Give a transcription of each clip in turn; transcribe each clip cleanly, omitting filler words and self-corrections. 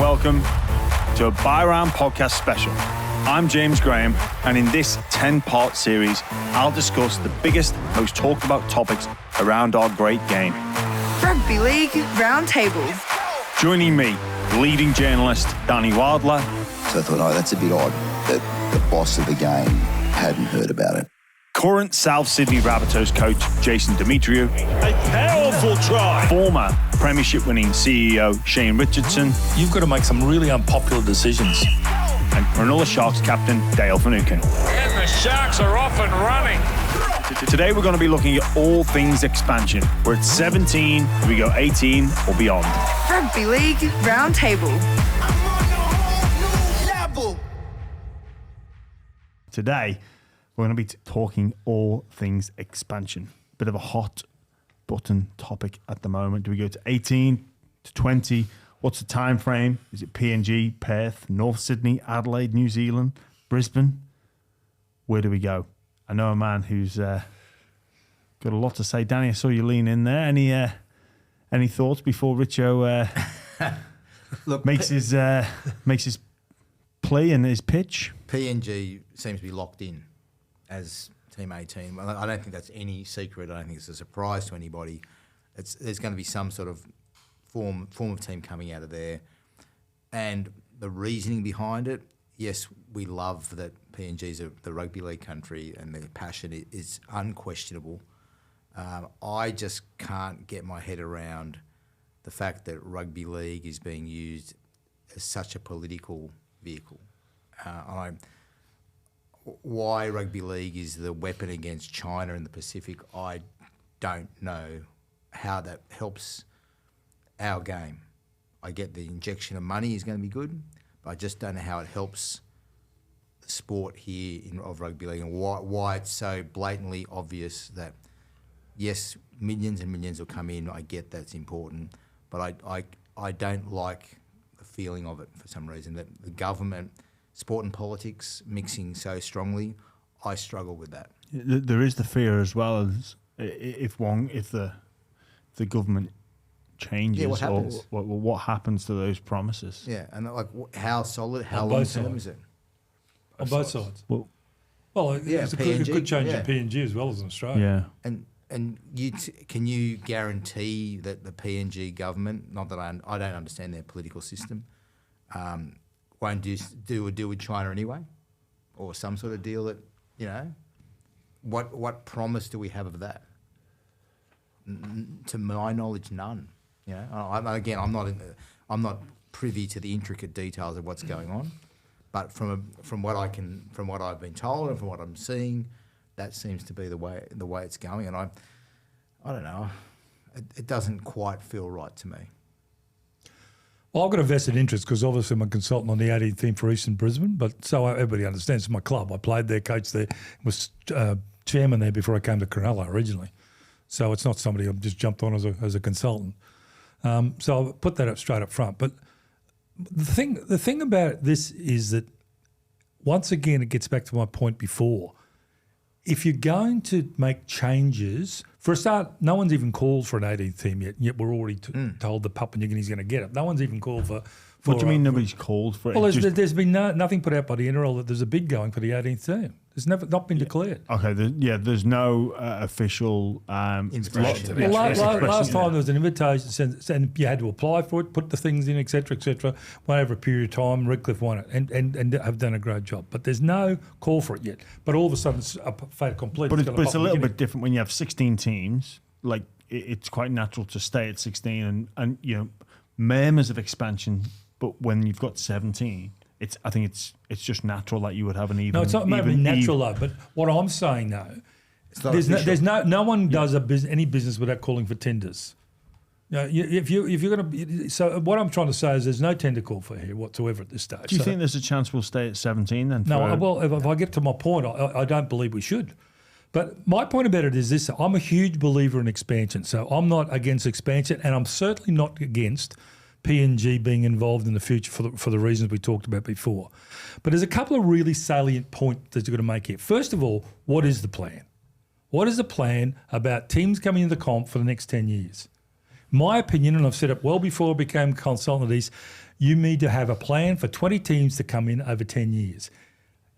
welcome to a Buy Round podcast special. I'm James Graham, and in this 10-part series, I'll discuss the biggest, most talked about topics around our great game. Rugby League Roundtable. Joining me, leading journalist Danny Weidler. So I thought, oh, that's a bit odd that the boss of the game hadn't heard about it. Current South Sydney Rabbitohs coach Jason Demetriou. A powerful try. Former Premiership winning CEO Shane Richardson. You've got to make some really unpopular decisions. And Cronulla Sharks captain Dale Finucane. And the Sharks are off and running. Today we're going to be looking at all things expansion. We're at 17, we go 18 or beyond. Rugby League Roundtable. Today we're going to be talking all things expansion. Bit of a hot button topic at the moment. Do we go to 18, to 20? What's the time frame? Is it PNG, Perth, North Sydney, Adelaide, New Zealand, Brisbane? Where do we go? I know a man who's got a lot to say. Danny, I saw you lean in there. Any thoughts before Richo makes his plea and his pitch? PNG seems to be locked in as Team 18. I don't think that's any secret. I don't think it's a surprise to anybody. There's going to be some sort of form of team coming out of there. And the reasoning behind it, yes, we love that PNG's the rugby league country and their passion is unquestionable. I just can't get my head around the fact that rugby league is being used as such a political vehicle. Why rugby league is the weapon against China in the Pacific, I don't know how that helps our game. I get the injection of money is going to be good, but I just don't know how it helps the sport here of rugby league and why it's so blatantly obvious that, yes, millions and millions will come in. I get that's important, but I don't like the feeling of it for some reason, that the government, sport and politics mixing so strongly. I struggle with that. There is the fear as well as if the government changes, what happens? Or what happens to those promises? Yeah, and like how solid, how long term is it? On both sides. Well, it's a good change in PNG as well as in Australia. Yeah. And can you guarantee that the PNG government, not that I don't understand their political system, won't do a deal with China anyway, or some sort of deal that, what promise do we have of that? To my knowledge, none. I'm not privy to the intricate details of what's going on, but from what I've been told and from what I'm seeing, that seems to be the way it's going, and I don't know, it doesn't quite feel right to me. Well, I've got a vested interest because obviously I'm a consultant on the 18th team for Eastern Brisbane, but so everybody understands it's my club. I played there, coached there, was chairman there before I came to Cronulla originally. So it's not somebody I've just jumped on as a consultant. So I'll put that up straight up front. But the thing about this is that, once again, it gets back to my point before. If you're going to make changes, for a start, no one's even called for an 18th team yet we're already told that Papua New Guinea's going to get it. No one's even called for what do you mean nobody's called for it? Well, there's been nothing put out by the NRL that there's a bid going for the 18th team. It's not been declared. Okay, there's no official inspiration. Well, last time there was an invitation and you had to apply for it, put the things in, etc., etc. Went over a period of time, Redcliffe won it and have done a great job. But there's no call for it yet. But all of a sudden it's a fait accompli. But it's a little bit different when you have 16 teams. Like it's quite natural to stay at 16 and murmurs of expansion. But when you've got 17, I think it's just natural that you would have an even. No, it's not maybe natural though. But what I'm saying though, there's no one does any business without calling for tenders. If you're going to, so what I'm trying to say is there's no tender call for here whatsoever at this stage. Do you think there's a chance we'll stay at 17 then? No, well, if I get to my point, I don't believe we should. But my point about it is this: I'm a huge believer in expansion. So I'm not against expansion, and I'm certainly not against PNG being involved in the future for the reasons we talked about before. But there's a couple of really salient points that you've got to make here. First of all, what is the plan? What is the plan about teams coming into the comp for the next 10 years? My opinion, and I've said it well before I became consultant, is you need to have a plan for 20 teams to come in over 10 years.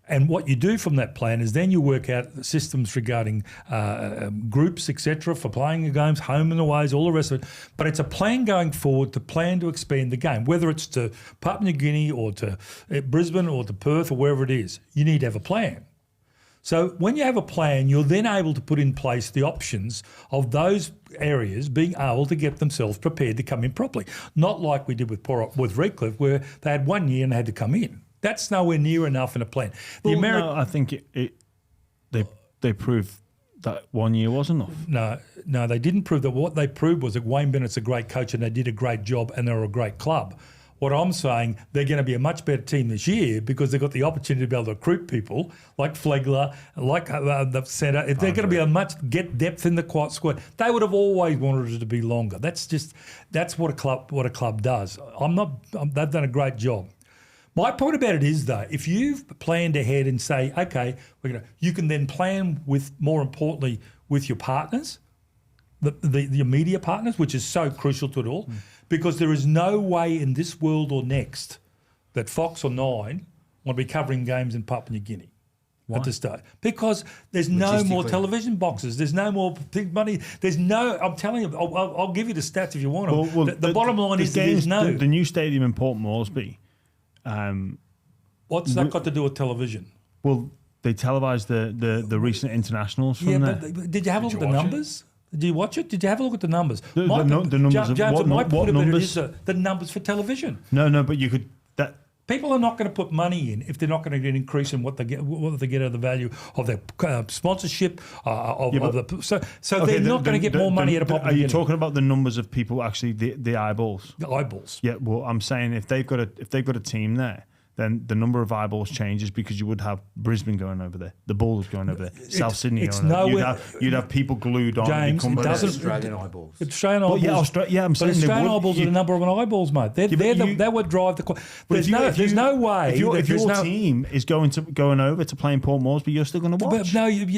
And what you do from that plan is then you work out systems regarding groups, etc., for playing the games, home and aways, all the rest of it. But it's a plan going forward to plan to expand the game, whether it's to Papua New Guinea or to Brisbane or to Perth or wherever it is. You need to have a plan. So when you have a plan, you're then able to put in place the options of those areas being able to get themselves prepared to come in properly. Not like we did with Redcliffe, where they had 1 year and they had to come in. That's nowhere near enough in a plan. No, I think they proved that 1 year wasn't enough. No, they didn't prove that. What they proved was that Wayne Bennett's a great coach and they did a great job and they're a great club. What I'm saying, they're going to be a much better team this year because they've got the opportunity to be able to recruit people like Flegler, like the centre. They're going to be get depth in the squad. They would have always wanted it to be longer. That's what a club does. They've done a great job. My point about it is, though, if you've planned ahead and say, okay, you can then plan with, more importantly, with your partners, the media partners, which is so crucial to it all, because there is no way in this world or next that Fox or Nine want to be covering games in Papua New Guinea. Why? At this stage. Because there's no more television boxes. There's no more big money. There's no, I'm telling you, I'll give you the stats if you want them. Well, the bottom line is there's no. The new stadium in Port Moresby. What's that got to do with television? Well, they televised the recent internationals from there. But did you have a look at the numbers? Did you watch it? Did you have a look at the numbers? The numbers James, of what numbers? The numbers for television. No, but you could. People are not going to put money in if they're not going to get an increase in what they get out of the value of their sponsorship. So they're not going to get more money at a Papua New Guinea. Are you talking about the numbers of people actually the eyeballs? The eyeballs. Yeah. Well, I'm saying if they've got a team there, then the number of eyeballs changes because you would have Brisbane going over there, the Bulls going over there, South Sydney going over there. You'd have people glued on. James, it doesn't Australian eyeballs. Australian eyeballs. I'm saying Australian eyeballs are the number of eyeballs, mate. That would drive the. There's no way. If your team is going over to play in Port Moresby, you're still going to watch.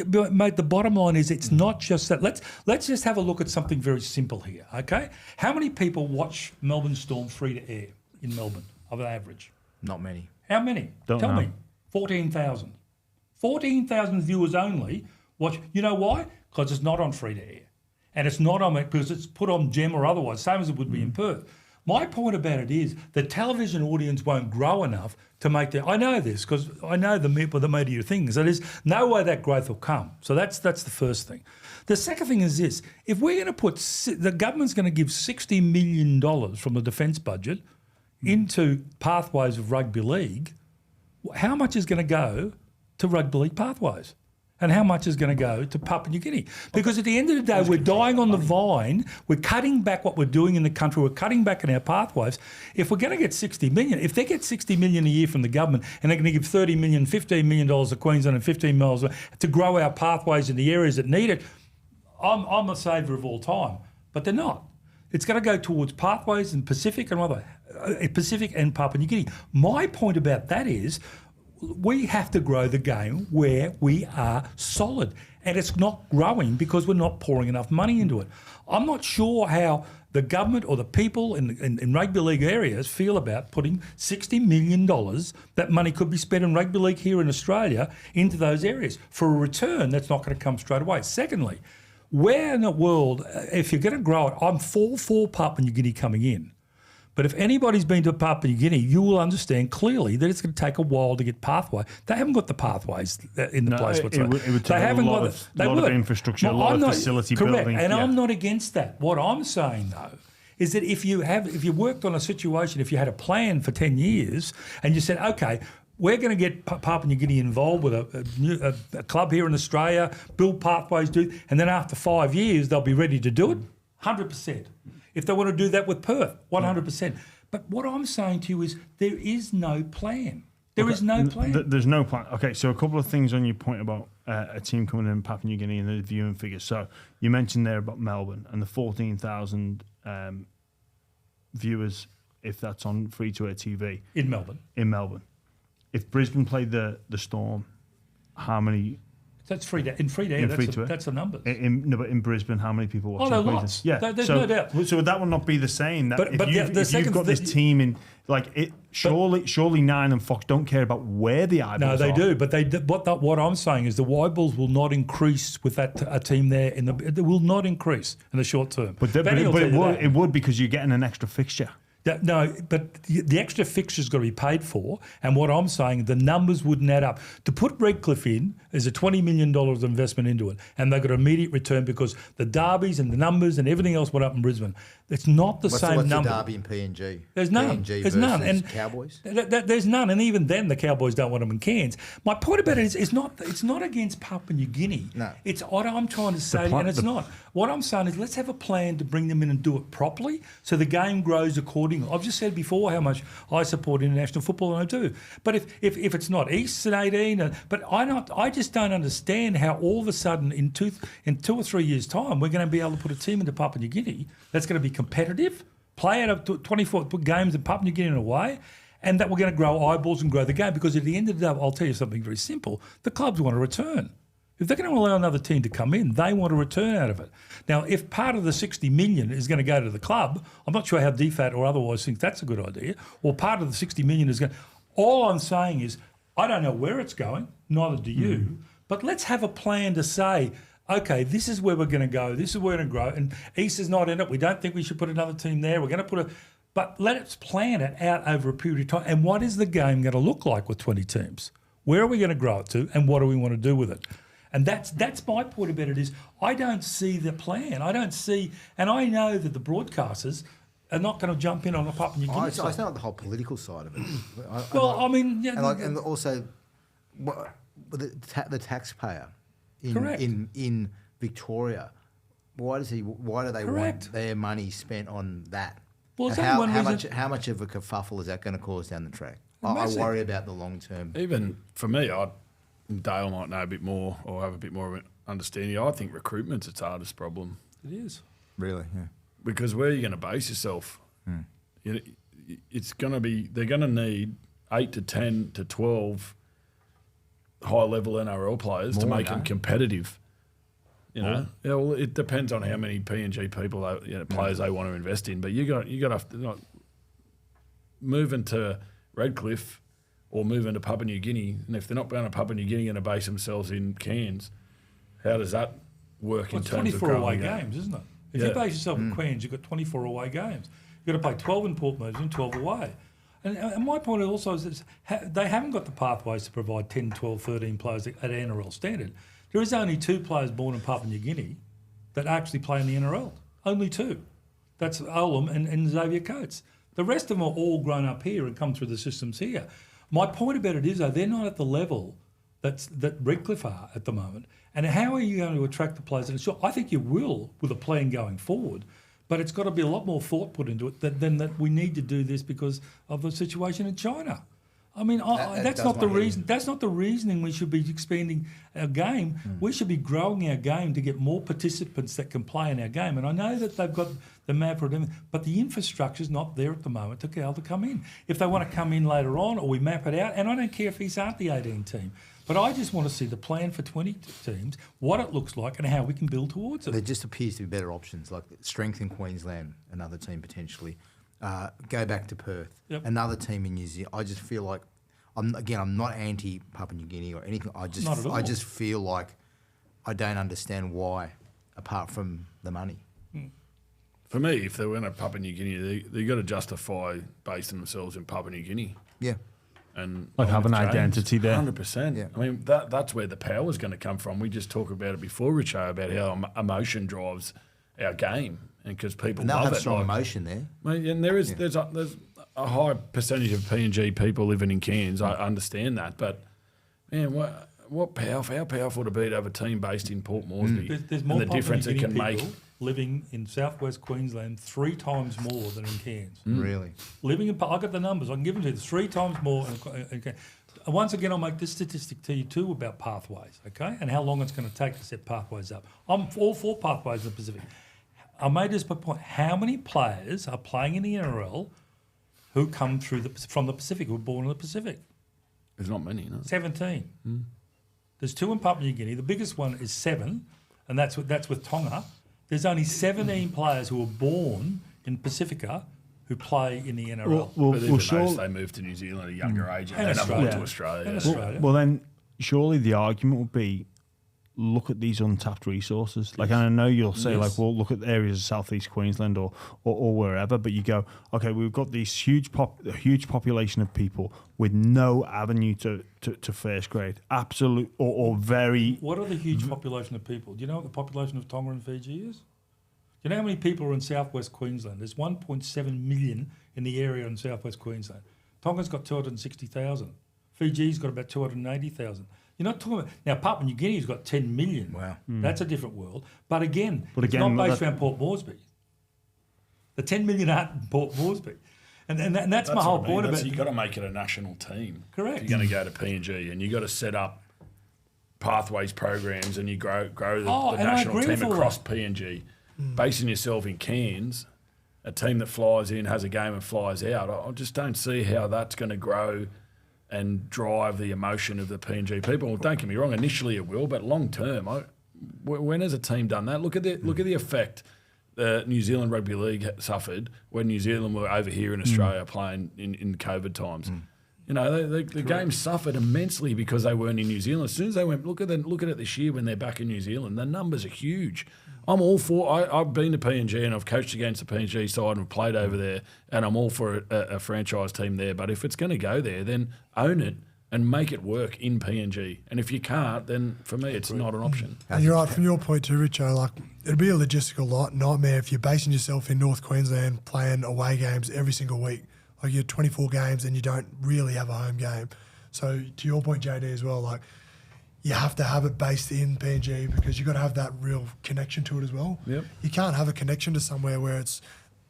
But mate, the bottom line is it's not just that. Let's just have a look at something very simple here, okay? How many people watch Melbourne Storm free to air in Melbourne of an average? Not many. How many? Tell me. 14,000. 14,000 viewers only watch. You know why? Because it's not on free to air. And it's not on because it's put on Gem or otherwise, same as it would be in Perth. My point about it is the television audience won't grow enough to make I know this because I know the media things. So there's no way that growth will come. So that's the first thing. The second thing is this. If we're going to the government's going to give $60 million from the defence budget into pathways of rugby league, how much is going to go to rugby league pathways? And how much is going to go to Papua New Guinea? Because at the end of the day, we're dying on the vine. We're cutting back what we're doing in the country. We're cutting back in our pathways. If we're going to get $60 million, if they get $60 million a year from the government and they're going to give $30 million, $15 million to Queensland and $15 million to grow our pathways in the areas that need it, I'm a saviour of all time. But they're not. It's going to go towards pathways in Pacific and Papua New Guinea. My point about that is we have to grow the game where we are solid. And it's not growing because we're not pouring enough money into it. I'm not sure how the government or the people in rugby league areas feel about putting $60 million, that money could be spent in rugby league here in Australia, into those areas for a return that's not going to come straight away. Secondly, where in the world, if you're going to grow it, I'm for Papua New Guinea coming in. But if anybody's been to Papua New Guinea, you will understand clearly that it's going to take a while to get pathway. They haven't got the pathways in the place whatsoever. It would take a lot of infrastructure, a lot of facility building. And I'm not against that. What I'm saying, though, is that if you worked on a situation, if you had a plan for 10 years and you said, okay, we're going to get Papua New Guinea involved with a club here in Australia, build pathways, and then after 5 years, they'll be ready to do it, 100%. If they want to do that with Perth, 100%. But what I'm saying to you is there is no plan. There is no plan. There's no plan. Okay, so a couple of things on your point about a team coming in Papua New Guinea and the viewing figures. So you mentioned there about Melbourne and the 14,000 viewers, if that's on free-to-air TV. In Melbourne. If Brisbane played the Storm, how many So it's free to, in free to air, that's the numbers. But in Brisbane, how many people watch? Oh, there are lots. Yeah, There's no doubt. So that would not be the same. That But if you've got this team in, like it, surely Nine and Fox don't care about where the eyeballs are. No, they do. But what I'm saying is the eyeballs will not increase with a team there. It will not increase in the short term. But it would because you're getting an extra fixture. No, but the extra fixture's got to be paid for, and what I'm saying, the numbers wouldn't add up. To put Redcliffe in is a $20 million investment into it, and they've got immediate return because the derbies and the numbers and everything else went up in Brisbane. It's not the same number. What's the derby in PNG? There's none. PNG There's versus none. And Cowboys? There's none, and even then the Cowboys don't want them in Cairns. My point about it is it's not against Papua New Guinea. No. It's what I'm trying to say, and it's not. What I'm saying is let's have a plan to bring them in and do it properly so the game grows accordingly. I've just said before how much I support international football, and I do. But if it's not East at 18, I just don't understand how all of a sudden in 2 or 3 years' time we're going to be able to put a team into Papua New Guinea that's going to be competitive, play out of 24 games in Papua New Guinea in a way, and that we're going to grow eyeballs and grow the game. Because at the end of the day, I'll tell you something very simple: the clubs want to return. If they're going to allow another team to come in, they want a return out of it. Now, if part of the 60 million is going to go to the club, I'm not sure how DFAT or otherwise thinks that's a good idea, or part of the 60 million is going. All I'm saying is, I don't know where it's going, neither do you, but let's have a plan to say, okay, this is where we're going to go, this is where we're going to grow, and East is not in it, we don't think we should put another team there, we're going to put but let's plan it out over a period of time. And what is the game going to look like with 20 teams? Where are we going to grow it to, and what do we want to do with it? And that's my point about it is I don't see the plan. I don't see, and I know that the broadcasters are not going to jump in on the Papua New Guinea I side. know the whole political side of it. And also the taxpayer in Victoria. Why do they want their money spent on that? Well, how much of a kerfuffle is that going to cause down the track? I worry about the long term. Even for me, Dale might know a bit more or have a bit more of an understanding. I think recruitment's its hardest problem. It is. Really, yeah. Because where are you going to base yourself? It's going to be, they're going to need 8 to 10 to 12 high-level NRL players to make them competitive. You know, yeah, well, it depends on how many PNG people, players they want to invest in. But you got to move into Redcliffe or move into Papua New Guinea, and if they're not going to Papua New Guinea and to base themselves in Cairns, how does that work in terms of 24 away games, isn't it? If you base yourself in Cairns, you've got 24 away games. You've got to play 12 in Port Moresby and 12 away. And my point also is that they haven't got the pathways to provide 10, 12, 13 players at NRL standard. There is only 2 players born in Papua New Guinea that actually play in the NRL. Only 2. That's Olam and Xavier Coates. The rest of them are all grown up here and come through the systems here. My point about it is, though, they're not at the level that Redcliffe are at the moment. And how are you going to attract the players? And sure, I think you will with a plan going forward, but it's got to be a lot more thought put into it than that we need to do this because of the situation in China. I mean, that's not the reason. That's not the reasoning we should be expanding our game. We should be growing our game to get more participants that can play in our game. And I know that they've got the map for it, but the infrastructure's not there at the moment to be able to come in. If they want to come in later on, or we map it out, and I don't care if these aren't the 18 team, but I just want to see the plan for 20 teams, what it looks like, and how we can build towards it. There just appears to be better options, like strengthen Queensland, another team potentially. Go back to Perth, another team in New Zealand. I just feel like, I'm not anti Papua New Guinea or anything. I just feel like I don't understand why, apart from the money. For me, if they went to Papua New Guinea, they got to justify basing themselves in Papua New Guinea. Yeah. And like have an identity there. 100%. Yeah. I mean, that's where the power is going to come from. We just talked about it before, Richo, about how emotion drives our game, and because people and they'll love have it. Strong emotion there. And there's a high percentage of PNG people living in Cairns. I understand that, but man, how powerful to be to have a team based in Port Moresby, there's more and the difference it can make. Living in southwest Queensland 3 times more than in Cairns. Really? Living in, I got the numbers. I can give them to you. 3 times more. Once again, I'll make this statistic to you too about pathways, okay, and how long it's going to take to set pathways up. I'm all for pathways in the Pacific. I made this point. How many players are playing in the NRL who come from the Pacific, who were born in the Pacific? There's not many, no. 17. There's 2 in Papua New Guinea. The biggest one is 7, and that's with Tonga. There's only 17 players who were born in Pacifica who play in the NRL. But even those, they moved to New Zealand at a younger age and then moved to Australia. And Australia. Well, then surely the argument would be, look at these untapped resources. Like, and I know you'll say, like, well, look at areas of southeast Queensland or wherever, but you go, okay, we've got this huge population of people with no avenue to first grade, absolute or very. What are the huge population of people? Do you know what the population of Tonga and Fiji is? Do you know how many people are in southwest Queensland? There's 1.7 million in the area in southwest Queensland. Tonga's got 260,000. Fiji's got about 280,000. You're not talking about... Now, Papua New Guinea's got 10 million. Wow. That's a different world. But again, it's not based around Port Moresby. The 10 million aren't in Port Moresby. And that's my whole point about it. You've got to make it a national team. Correct. If you're going to go to PNG, and you've got to set up pathways programs, and you grow the national team across PNG. Basing yourself in Cairns, a team that flies in, has a game and flies out. I just don't see how that's going to grow and drive the emotion of the PNG people. Well, don't get me wrong, initially it will, but long term, when has a team done that? Look at the effect New Zealand Rugby League suffered when New Zealand were over here in Australia playing in COVID times. You know, the game suffered immensely because they weren't in New Zealand. As soon as they went, look at it this year when they're back in New Zealand, the numbers are huge. I'm all for. I've been to PNG and I've coached against the PNG side and played over there, and I'm all for a franchise team there. But if it's going to go there, then own it and make it work in PNG. And if you can't, then for me, it's not an option. And you're right, from your point too, Richo, like, it'd be a logistical nightmare if you're basing yourself in North Queensland playing away games every single week. Like, you're 24 games and you don't really have a home game. So to your point, JD, as well, like, you have to have it based in PNG because you've got to have that real connection to it as well. Yep. You can't have a connection to somewhere where it's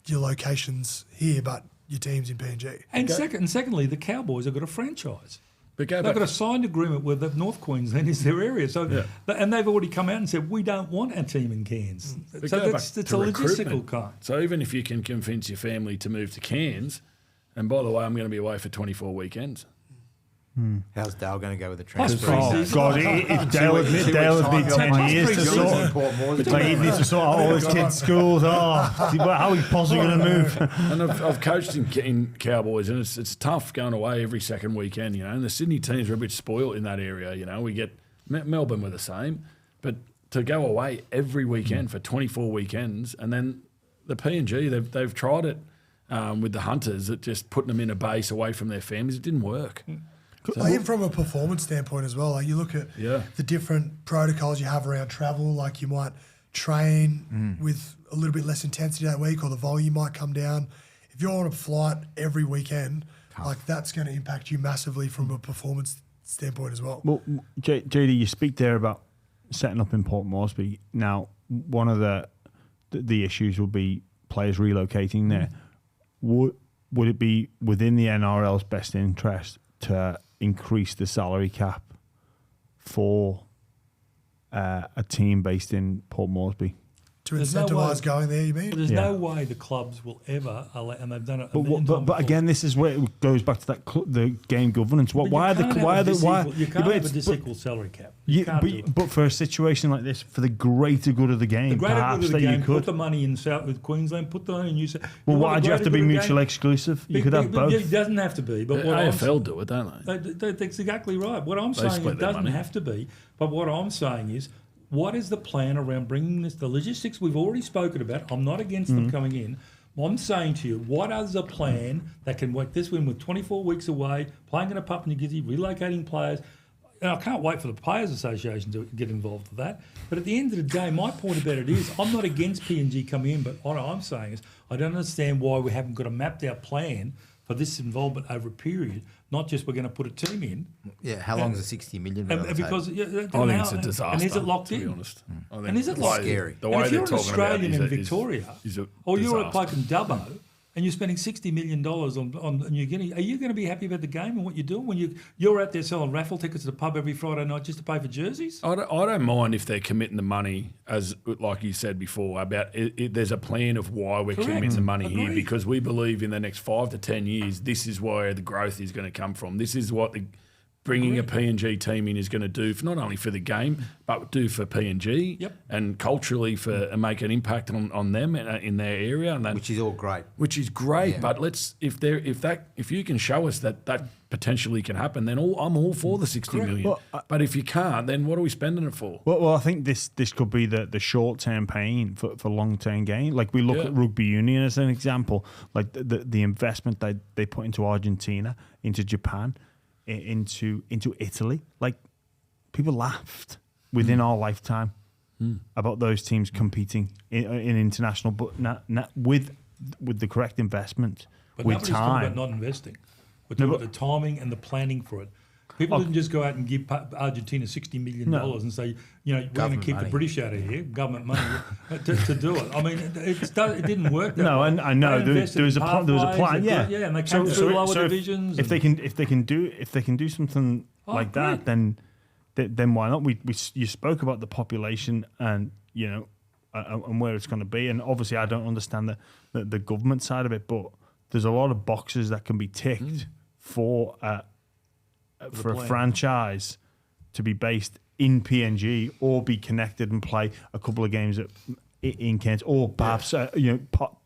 your location's here but your team's in PNG. And secondly, the Cowboys have got a franchise. But they've got a signed agreement with the North Queensland is their area. So, and they've already come out and said, we don't want our team in Cairns. So it's a logistical kind. So even if you can convince your family to move to Cairns, and by the way, I'm going to be away for 24 weekends. How's Dale going to go with the transfer? Oh, God, if Dale would need 10 years to sort. Like, he needs to sort out all his kids' schools. How are we possibly going to move? And I've coached in Cowboys, and it's tough going away every second weekend, you know. And the Sydney teams are a bit spoiled in that area, you know. We get Melbourne were the same, but to go away every weekend for 24 weekends, and then the PNG, they've tried it with the Hunters, at just putting them in a base away from their families. It didn't work. So, even from a performance standpoint as well, like, you look at the different protocols you have around travel, like you might train with a little bit less intensity that week, or the volume might come down. If you're on a flight every weekend, like, that's going to impact you massively from a performance standpoint as well. Well, JD, you speak there about setting up in Port Moresby. Now, one of the issues will be players relocating there. Would it be within the NRL's best interest to increase the salary cap for a team based in Port Moresby? To incentivise going there, you mean? There's no way the clubs will ever allow, and they've done it. But again, this is where it goes back to that the game governance. You can't have a disequal salary cap. But for a situation like this, for the greater good of the game, the greater perhaps good of the that game, you could put the money in South with Queensland, put the money in New South. Well, why do you have to be mutually exclusive? You could have both. It doesn't have to be. But what AFL do it, don't they? That's exactly right. What I'm saying, it doesn't have to be. But what I'm saying is, what is the plan around bringing this? The logistics we've already spoken about. I'm not against them coming in. I'm saying to you, what is a plan that can work this win with 24 weeks away, playing in a Papua New Guinea, relocating players? And I can't wait for the Players Association to get involved with that. But at the end of the day, my point about it is, I'm not against PNG coming in, but what I'm saying is, I don't understand why we haven't got a mapped out plan for this involvement over a period, not just we're going to put a team in. Yeah, how long is the 60 million? Because I think it's a disaster. And is it locked in? To be honest, And is it locked in? Scary. The way if you're they're an talking about Australian in Victoria, or you're a bloke in Dubbo, and you're spending $60 million on New Guinea, are you going to be happy about the game and what you're doing when you're out there selling raffle tickets at the pub every Friday night just to pay for jerseys? I don't mind if they're committing the money, as like you said before, about there's a plan of why we're committing the money here, because we believe in the next 5 to 10 years, this is where the growth is going to come from. This is what the bringing a PNG team in is going to do for not only for the game, but do for PNG and culturally and make an impact on them in their area, and which is all great. Which is great, yeah. But if you can show us that potentially can happen, then I'm all for the 60 million. Well, but if you can't, then what are we spending it for? Well, I think this could be the short term pain for long term gain. Like we look at rugby union as an example, like the investment they put into Argentina, into Japan, into Italy. Like people laughed within our lifetime about those teams competing in international, but not with the correct investment, but with nobody's time. talking about not investing. We're talking about the timing and the planning for it. People didn't just go out and give Argentina $60 million and say, we're going to keep the British out of here, government money, to do it. I mean, it didn't work that way. And I know there was a plan. Yeah, and they came through lower divisions. If they can do something like that, then why not? You spoke about the population and and where it's going to be, and obviously I don't understand the government side of it, but there's a lot of boxes that can be ticked for a franchise to be based in PNG or be connected and play a couple of games in Kent, or perhaps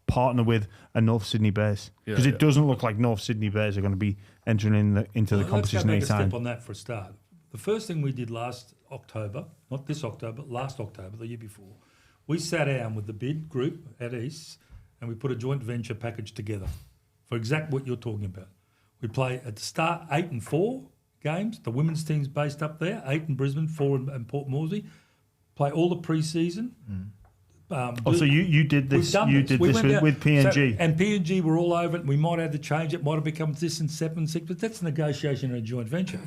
partner with a North Sydney Bears, because it doesn't look like North Sydney Bears are going to be entering into the competition anytime. Let's go back a step on that for a start. The first thing we did last October, not this October, last October, the year before, we sat down with the bid group at East and we put a joint venture package together for exactly what you're talking about. We play at the start 8 and 4 games. The women's team's based up there, 8 in Brisbane, 4 in Port Moresby. Play all the pre-season. So you did this. You did this with PNG, and PNG were all over it. We might have to change it. Might have become this and 7-6, but that's negotiation in a joint venture.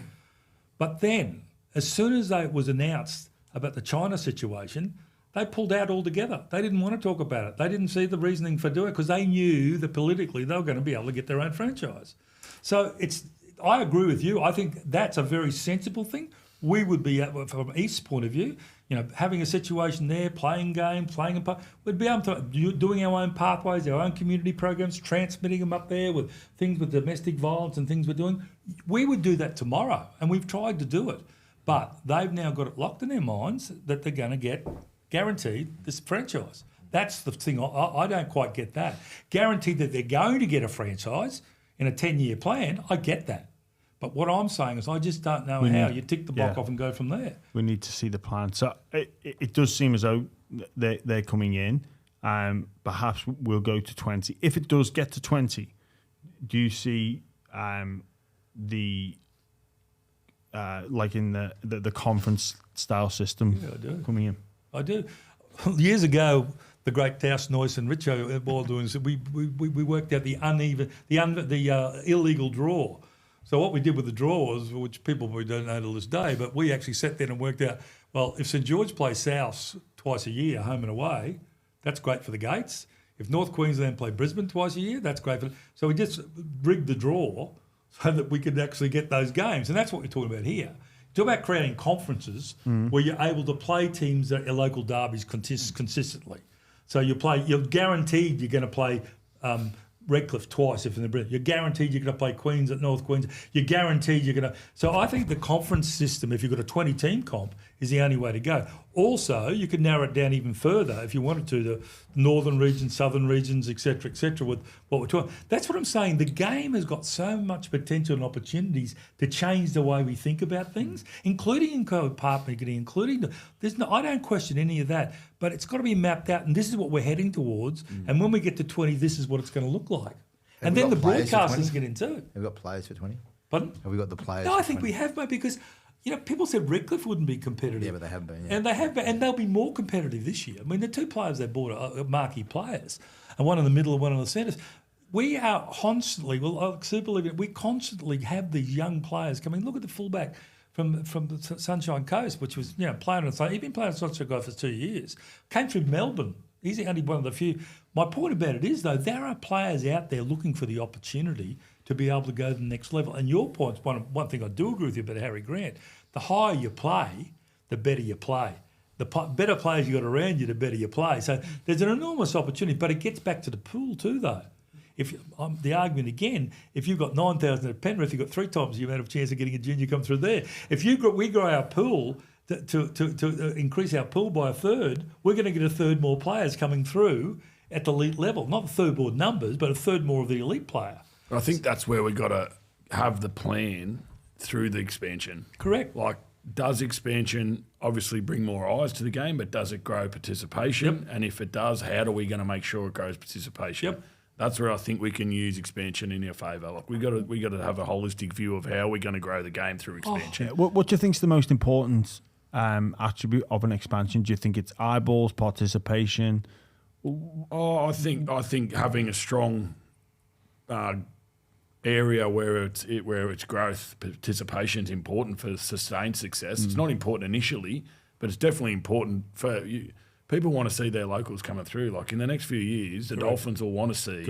But then, as soon as it was announced about the China situation, they pulled out altogether. They didn't want to talk about it. They didn't see the reasoning for doing it because they knew that politically they were going to be able to get their own franchise. So I agree with you. I think that's a very sensible thing. We would be, from East's point of view, having a situation there, playing games, we'd be able to doing our own pathways, our own community programs, transmitting them up there with things with domestic violence and things we're doing. We would do that tomorrow, and we've tried to do it. But they've now got it locked in their minds that they're going to get guaranteed this franchise. That's the thing. I don't quite get that. Guaranteed that they're going to get a franchise in a 10-year plan, I get that. But what I'm saying is I just don't know how you tick the block off and go from there. We need to see the plan. So it does seem as though they're coming in. Perhaps we'll go to 20. If it does get to 20, do you see like in the conference style system coming in? I do. Years ago, the great Taus Noyce and Richo doing, we worked out the illegal draw. So what we did with the draws, which people probably don't know to this day, but we actually sat there and worked out, well, if St George play South twice a year, home and away, that's great for the Gates. If North Queensland play Brisbane twice a year, that's great for... So we just rigged the draw so that we could actually get those games. And that's what we're talking about here. Talk about creating conferences where you're able to play teams that are local derbies consistently. So you're guaranteed you're going to play Redcliffe twice if in the Brisbane. You're guaranteed you're going to play Queens at North Queensland. You're guaranteed you're going to... So I think the conference system, if you've got a 20-team comp, is the only way to go. Also, you could narrow it down even further if you wanted to, the northern regions, southern regions, et cetera, with what we're talking. That's what I'm saying. The game has got so much potential and opportunities to change the way we think about things, including in co-partnering, I don't question any of that, but it's got to be mapped out, and this is what we're heading towards. And when we get to 20, this is what it's going to look like. And then the broadcasters get into it. Have we got players for 20? Pardon? Have we got the players? No, I think we have, mate, because... people said Redcliffe wouldn't be competitive. Yeah, but they have been. Yeah. And they have been, and they'll be more competitive this year. I mean, the two players they bought are marquee players, and one in the middle and one in the centres. We are constantly, we constantly have these young players coming. Look at the fullback from the Sunshine Coast, which was playing on the he's been playing on Sunshine Coast for 2 years. Came through Melbourne. He's only one of the few. My point about it is, though, there are players out there looking for the opportunity to be able to go to the next level. And your point's one thing I do agree with you about Harry Grant. The higher you play, the better you play. The better players you got around you, the better you play. So there's an enormous opportunity, but it gets back to the pool too, though. The argument again, if you've got 9,000 at Penrith, you've got 3 times the amount of chance of getting a junior come through there. If we grow our pool to increase our pool by a third, we're going to get a third more players coming through at the elite level. Not a third more numbers, but a third more of the elite player. I think that's where we got to have the plan through the expansion. Correct. Like, does expansion obviously bring more eyes to the game, but does it grow participation? Yep. And if it does, how are we going to make sure it grows participation? Yep. That's where I think we can use expansion in our favour. Like, we got to have a holistic view of how we're going to grow the game through expansion. What do you think is the most important attribute of an expansion? Do you think it's eyeballs, participation? I think having a strong area where its growth participation is important for sustained success. It's not important initially, but it's definitely important for you. People want to see their locals coming through. Like, in the next few years, the Dolphins will want to see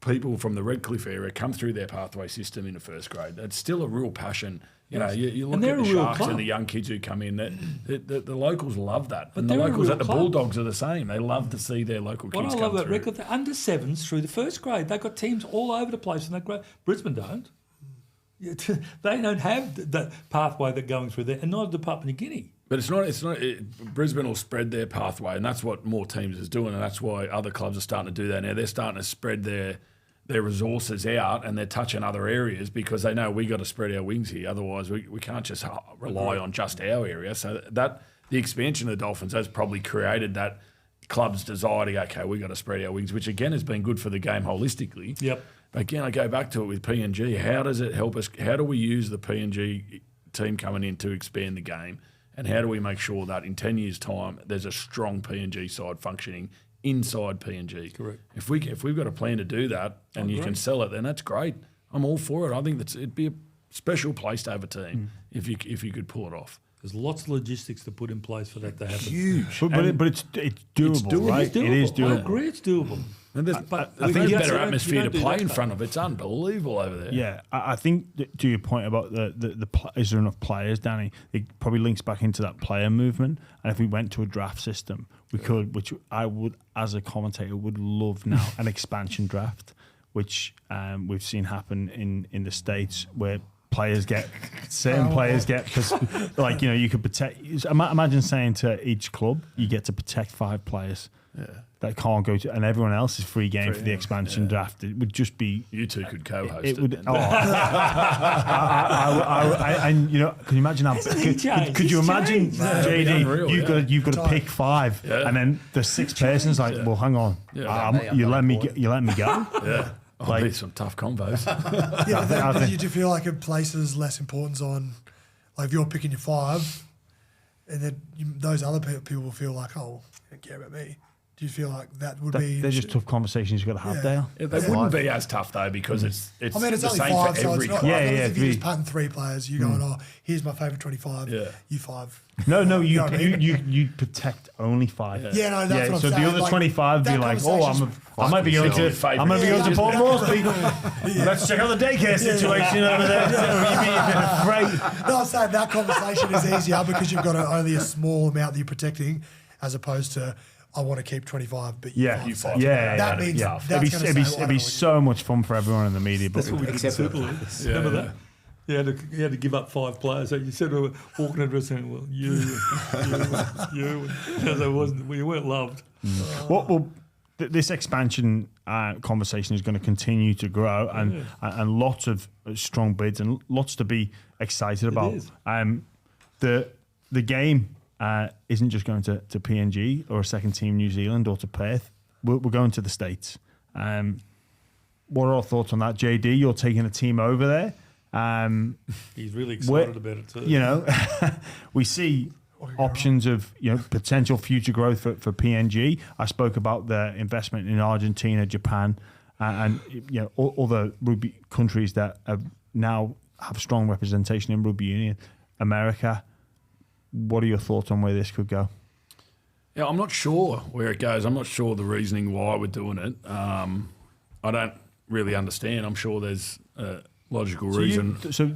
people from the Redcliffe area come through their pathway system in the first grade. That's still a real passion. You know, you look at the Sharks and the young kids who come in. The locals love that. But and the locals at the club. Bulldogs are the same. They love to see their local kids come through. What I love about record, the under 7s through the first grade, they've got teams all over the place, and they grow. Brisbane don't. They don't have the pathway that going through there, and neither do Papua New Guinea. But it's not. Brisbane will spread their pathway, and that's what more teams is doing, and that's why other clubs are starting to do that now. They're starting to spread their resources out, and they're touching other areas because they know we got to spread our wings here. Otherwise, we can't just rely on just our area. So that the expansion of the Dolphins has probably created that club's desire to go, okay, we got to spread our wings, which again has been good for the game holistically. Yep. But again, I go back to it with PNG. How does it help us? How do we use the PNG team coming in to expand the game? And how do we make sure that in 10 years' time there's a strong PNG side functioning inside PNG? Correct. If we've got a plan to do that and you can sell it, then that's great. I'm all for it. I think it'd be a special place to have a team if you could pull it off. There's lots of logistics to put in place for that to happen. Huge. But it's doable, right? It's doable. It is doable. I agree, it's doable. And I think there's a better atmosphere to play in front of. It's unbelievable over there. Yeah, I think to your point about is there enough players, Danny? It probably links back into that player movement. And if we went to a draft system, we could, which I would, as a commentator, would love now, an expansion draft, which we've seen happen in the States where players get because like, you know, you could protect. Imagine saying to each club, you get to protect 5 players. Yeah. That can't go to, and everyone else is free game for the expansion draft. It would just be. You two could co-host it. Would. And you know, can you imagine how? Could you imagine, JD? You've got to pick 5, and then the 6th person's like, well, hang on, you let me go. Yeah. Like, be some tough combos. I think you do feel like it places less importance on, like if you're picking your 5, and then those other people will feel like, oh, you don't care about me. Do you feel like that would be? They're just tough conversations you've got to have, Dale. They wouldn't be as tough though because it's I mean, it's the only same 5, for so every it's not. club. If you're just patting 3 players, you're going, oh, here's my favourite 25. Yeah. You 5. No, you know what I mean? you protect only 5. Yeah, no, that's what I'm so saying. the other 25 be like, oh, I might be going to Port Moresby. Let's check out the daycare situation over there. No, I'm saying that conversation is easier because you've got only a small amount that you're protecting, as opposed to, I want to keep 25, but you 5. That means it'd be so much fun for everyone in the media. But that's what we did in Super League. Remember that? You had to give up 5 players. So you said we were walking into us saying, well, you, because we weren't loved. This expansion conversation is going to continue to grow, and lots of strong bids and lots to be excited about. The game isn't just going to PNG or a second team New Zealand or to Perth. We're going to the States. What are our thoughts on that, JD? You're taking a team over there. He's really excited about it too. You know, we see options of potential future growth for PNG. I spoke about the investment in Argentina, Japan, and all the rugby countries that now have strong representation in rugby union. America. What are your thoughts on where this could go? Yeah, I'm not sure where it goes. I'm not sure the reasoning why we're doing it. I don't really understand. I'm sure there's a logical reason. So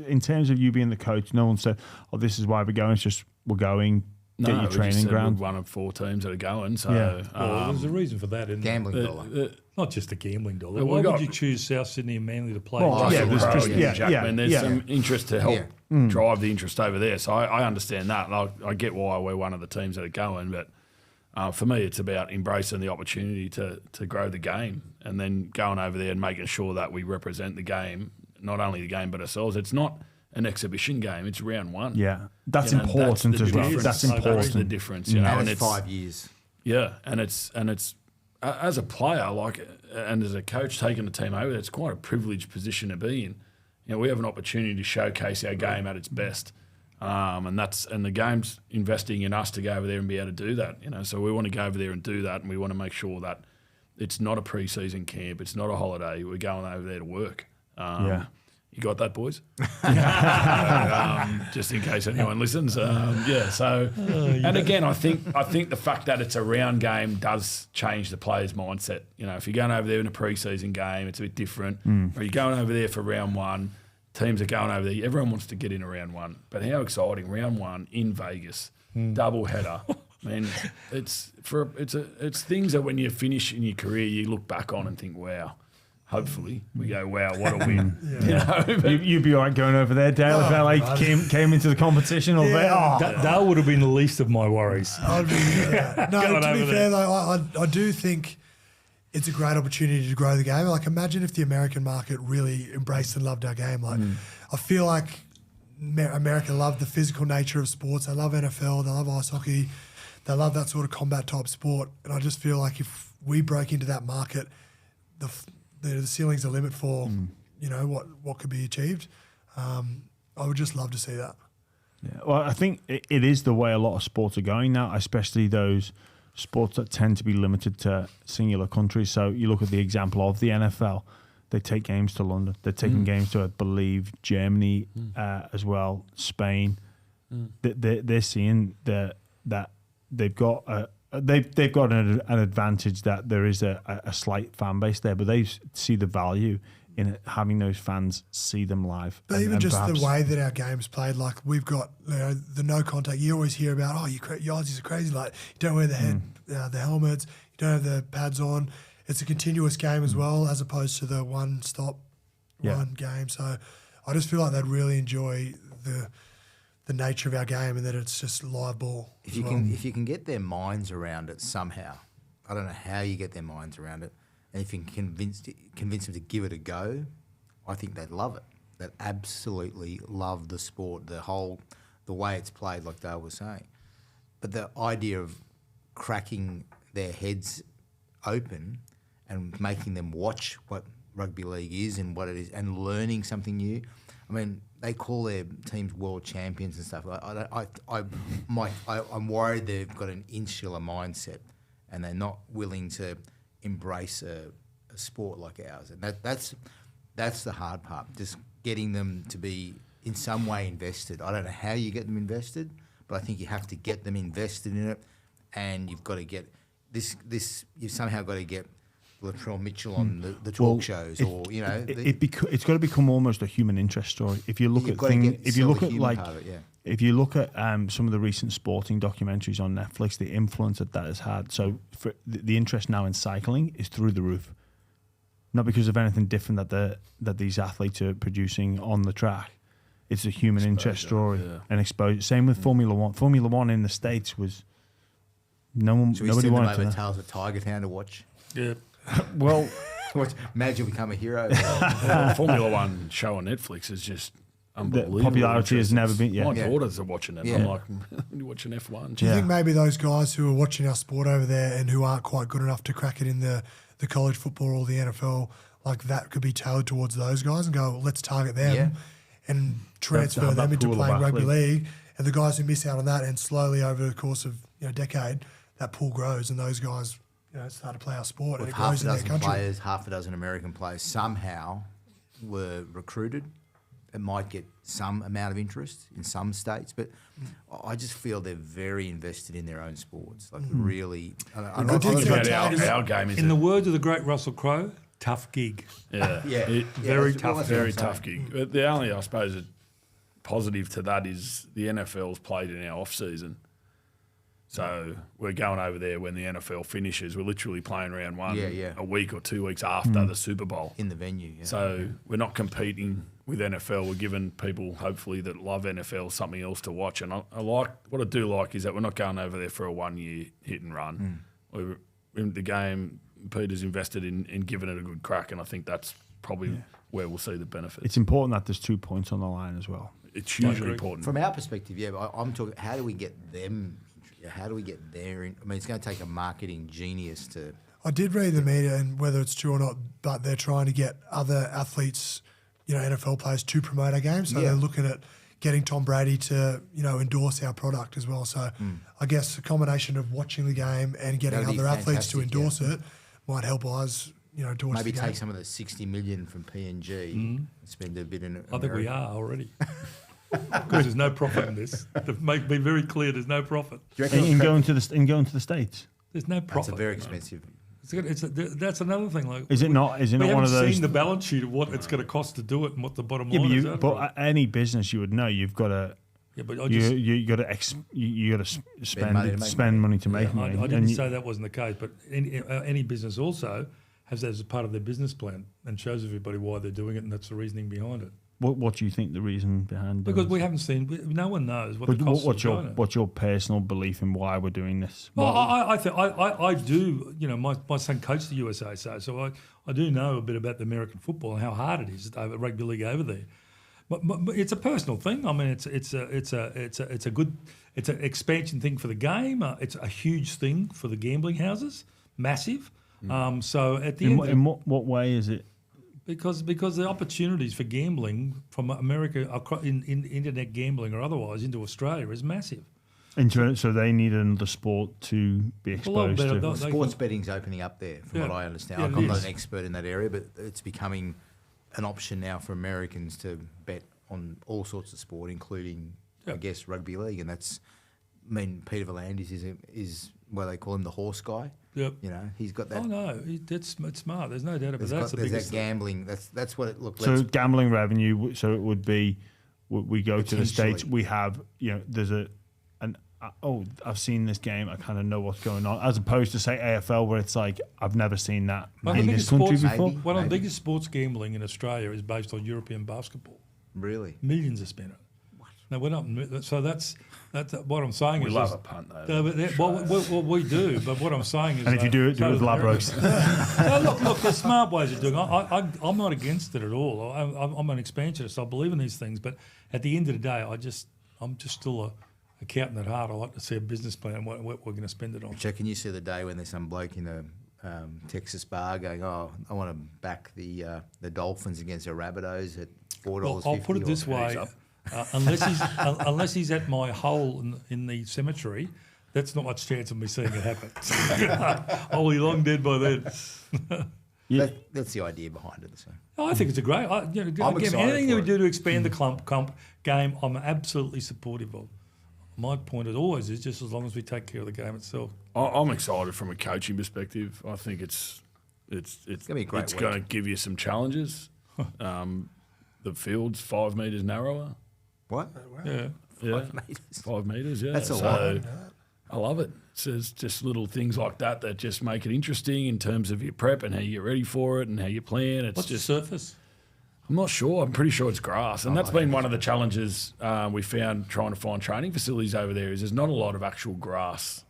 in terms of you being the coach, no one said, oh, this is why we're going. It's just we're going. get your we training just said ground. we're one of 4 teams that are going. So Yeah. Well, there's a reason for that, isn't Gambling there? dollar. Not just a gambling dollar. Well, Why we would got- you choose South Sydney and Manly to play? Well, Russell yeah, there's Crowe, just- Hugh Jackman. There's yeah. some interest to help Yeah. drive the interest over there. So I understand that. And I get why we're one of the teams that are going. But for me, it's about embracing the opportunity to grow the game and then going over there and making sure that we represent the game, not only the game but ourselves. It's not an exhibition game. It's round 1. Yeah, that's You know, important the as well. difference. That's That's the important. difference. You know, And and it's 5 years. yeah, and it's as a player, and as a coach taking the team over, it's quite a privileged position to be in. You know, we have an opportunity to showcase our game at its best, and the game's investing in us to go over there and be able to do that. You know, so we want to go over there and do that, and we want to make sure that it's not a pre-season camp, it's not a holiday. We're going over there to work. Yeah. You got that, boys? Just in case anyone listens. And again, I think the fact that it's a round game does change the player's mindset. You know, if you're going over there in a pre-season game, it's a bit different. Or you're going over there for round 1, teams are going over there. Everyone wants to get in a round 1. But how exciting, round 1 in Vegas, double header. I mean, it's things that when you finish in your career, you look back on and think, wow. Hopefully, we go, wow, what a win. You know, You'd be all right going over there, Dale, if LA came into the competition or That would have been the least of my worries. I'd be, no, Going to be over fair there. though, I do think it's a great opportunity to grow the game. Like, imagine if the American market really embraced and loved our game. Like, I feel like America love the physical nature of sports. They love NFL. They love ice hockey. They love that sort of combat type sport. And I just feel like if we broke into that market, the ceiling's the limit for what could be achieved. I would just love to see that. Yeah. Well, I think it is the way a lot of sports are going now, especially those sports that tend to be limited to singular countries. So you look at the example of the NFL. They take games to London. They're taking games to, I believe, Germany as well, Spain. They're seeing that they've got they've got an advantage that there is a slight fan base there, but they see the value in it, having those fans see them live. But even just the way that our game's played, like we've got the no contact. You always hear about, you Aussies are crazy. Like you don't wear the helmets, you don't have the pads on. It's a continuous game as well, as opposed to the one game. So I just feel like they'd really enjoy the nature of our game and that it's just live ball. If you can get their minds around it somehow, I don't know how you get their minds around it, and if you can convince them to give it a go, I think they'd love it. They'd absolutely love the sport, the way it's played, like Dale was saying. But the idea of cracking their heads open and making them watch what rugby league is and what it is, and learning something new. I mean, they call their teams world champions and stuff. I'm worried they've got an insular mindset and they're not willing to embrace a sport like ours. And that's the hard part, just getting them to be in some way invested. I don't know how you get them invested, but I think you have to get them invested in it, and you've got to get this. You've somehow got to get Latrell Mitchell on the talk shows, it's got to become almost a human interest story. If you look if you look at some of the recent sporting documentaries on Netflix, the influence that has had. So for the interest now in cycling is through the roof, not because of anything different that these athletes are producing on the track. It's a human interest story and exposure. Same with Formula One. Formula One in the States was nobody wanted to. Tales of Tiger Town to watch. Yeah. Well, imagine become a hero. Formula One show on Netflix is just unbelievable. The popularity has never been. My daughters are watching it. Yeah. I'm like, you're watching F1. Do you think maybe those guys who are watching our sport over there and who aren't quite good enough to crack it in the college football or the NFL, like that could be tailored towards those guys and go, let's target them and transfer them into playing rugby league, and the guys who miss out on that, and slowly over the course of a decade, that pool grows and those guys start to play our sport. With and it half grows a in their dozen country. players, half a dozen American players somehow were recruited. It might get some amount of interest in some states, but I just feel they're very invested in their own sports. Like really, Our game is In the words of the great Russell Crowe, tough gig. Very tough gig. But the only, I suppose, positive to that is the NFL's played in our off season. So we're going over there when the NFL finishes. We're literally playing round one a week or 2 weeks after the Super Bowl. In the venue, yeah. So we're not competing with NFL. We're giving people, hopefully, that love NFL something else to watch. And I like what I do like is that we're not going over there for a 1 year hit and run. We're in the game. Peter's invested in giving it a good crack, and I think that's probably where we'll see the benefit. It's important that there's 2 points on the line as well. It's hugely important. From our perspective, I'm talking, how do we get them, how do we get there? I mean, it's going to take a marketing genius to... I did read the media, and whether it's true or not, but they're trying to get other athletes, NFL players, to promote our game. So they're looking at getting Tom Brady to, endorse our product as well. So I guess a combination of watching the game and getting other athletes to endorse it might help us, towards maybe the game. take some of the $60 million from PNG and spend a bit in America. I think we are already. Because there's no profit in this. To make me very clear, there's no profit. In going to the States. There's no profit. That's a very expensive. That's another thing. Like, is it not? Is it we not one of haven't those? seen the balance sheet of what it's going to cost to do it and what the bottom line is. But any business you would know, you've got to. Yeah, but you got to spend money to make money. I didn't say that wasn't the case, but any business also has that as a part of their business plan and shows everybody why they're doing it, and that's the reasoning behind it. What do you think the reason behind? Because we haven't seen. No one knows what the cost of doing it. What's your personal belief in why we're doing this? Well, I do. My son coached the USA, so I do know a bit about the American football and how hard it is over rugby league over there. But it's a personal thing. I mean, it's an expansion thing for the game. It's a huge thing for the gambling houses, massive. So at the end, in what way is it? Because the opportunities for gambling from America in internet gambling or otherwise into Australia is massive. So they need another sport to be exposed to. Sports betting's opening up there, from what I understand. I'm not an expert in that area, but it's becoming an option now for Americans to bet on all sorts of sport, including, I guess, rugby league. And that's, Peter V'landys is what they call him, the horse guy. Yep. He's got that. Oh no, it's smart. There's no doubt about that. That's the biggest that gambling. That's what it looks. So gambling revenue. So it would be, we go to the States. We have, there's I've seen this game. I kind of know what's going on, as opposed to say AFL, where it's like I've never seen that in this country before. One of the biggest sports gambling in Australia is based on European basketball. Really, millions are spent. No, we're not. So that's what I'm saying. We love a punt, though. Well, we do, but what I'm saying is... And if you do it with Labros. So look, there's smart ways of doing it. I'm not against it at all. I'm an expansionist. I believe in these things, but at the end of the day, I'm just still a accountant at heart. I like to see a business plan and what we're going to spend it on. Jack, can you see the day when there's some bloke in a Texas bar going, I want to back the Dolphins against the Rabbitohs at $4.50? Well, I'll put it this way. Unless he's at my hole in the cemetery, that's not much chance of me seeing it happen. I'll be long dead by then. That's the idea behind it. So. I think it's a great. Anything that we do to expand the comp game, I'm absolutely supportive of. My point as always is just as long as we take care of the game itself. I'm excited from a coaching perspective. I think it's going to be a great. It's going to give you some challenges. The field's 5 metres narrower. What? Yeah. 5 metres. 5 metres, yeah. That's a lot. I love it. So it's just little things like that just make it interesting in terms of your prep and how you're ready for it and how you plan. It's What's just the surface? I'm not sure. I'm pretty sure it's grass. And that's been one of the challenges we found trying to find training facilities over there is there's not a lot of actual grass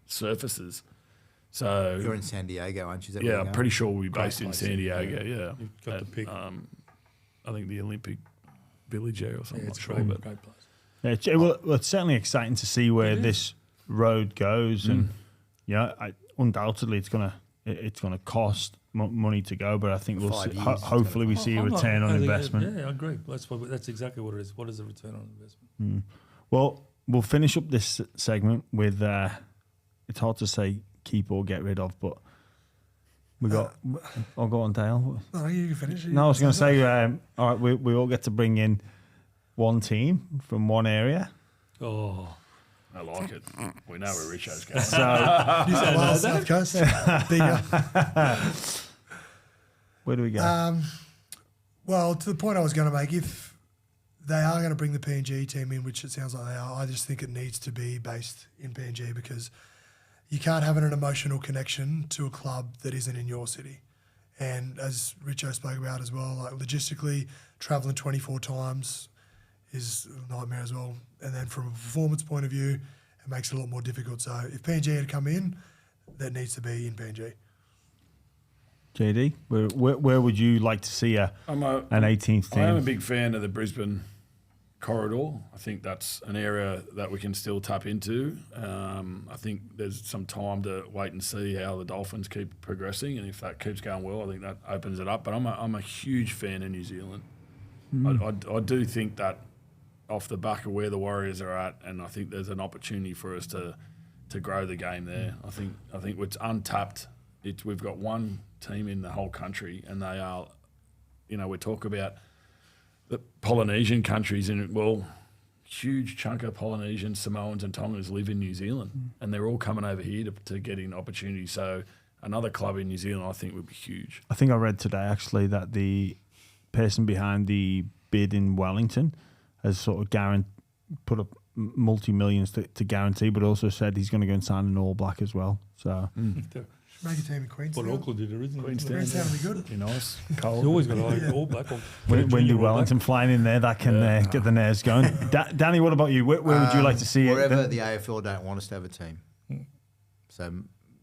surfaces. So you're in San Diego, aren't you? Yeah, I'm pretty sure we'll be based in San Diego, yeah. You've got to pick. I think the Olympic Village there or something. Yeah, it's I'm great, not sure, great place. Yeah, it's certainly exciting to see where this road goes, and undoubtedly it's gonna cost money to go, but I think we'll see, hopefully we see a return on investment. Yeah, I agree. That's exactly what it is. What is the return on investment? Well, we'll finish up this segment with it's hard to say keep or get rid of, but we got. I'll go on, Dale. No, you can finish. No, I was going to say, all right, we all get to bring in one team from one area. Oh, I like it. We know where Richo's going. So, New South Wales, South Coast. Bigger. Where do we go? Well, to the point I was going to make, if they are going to bring the PNG team in, which it sounds like they are. I just think it needs to be based in PNG because you can't have an emotional connection to a club that isn't in your city. And as Richo spoke about as well, like logistically, travelling 24 times is a nightmare as well. And then from a performance point of view, it makes it a lot more difficult. So if PNG had come in, that needs to be in PNG. JD, where would you like to see an 18th team? I am a big fan of the Brisbane corridor. I think that's an area that we can still tap into. I think there's some time to wait and see how the Dolphins keep progressing, and if that keeps going well, I think that opens it up. But I'm a huge fan of New Zealand. I do think that off the back of where the Warriors are at, and I think there's an opportunity for us to grow the game there. I think it's untapped. We've got one team in the whole country, and they are, we talk about the Polynesian countries, and huge chunk of Polynesians, Samoans and Tongans live in New Zealand, and they're all coming over here to get in opportunities. So another club in New Zealand, I think, would be huge. I think I read today, actually, that the person behind the bid in Wellington has sort of put up multi-millions to guarantee, but also said he's going to go and sign an All Black as well. So... Make a team in Queenstown. What Auckland did originally. Queenstown would be good. Be nice. Cold. You always got to All Black. Windy Wellington flying in there, that can get the nerves going. Danny, what about you? Where would you like to see wherever it? the AFL don't want us to have a team. So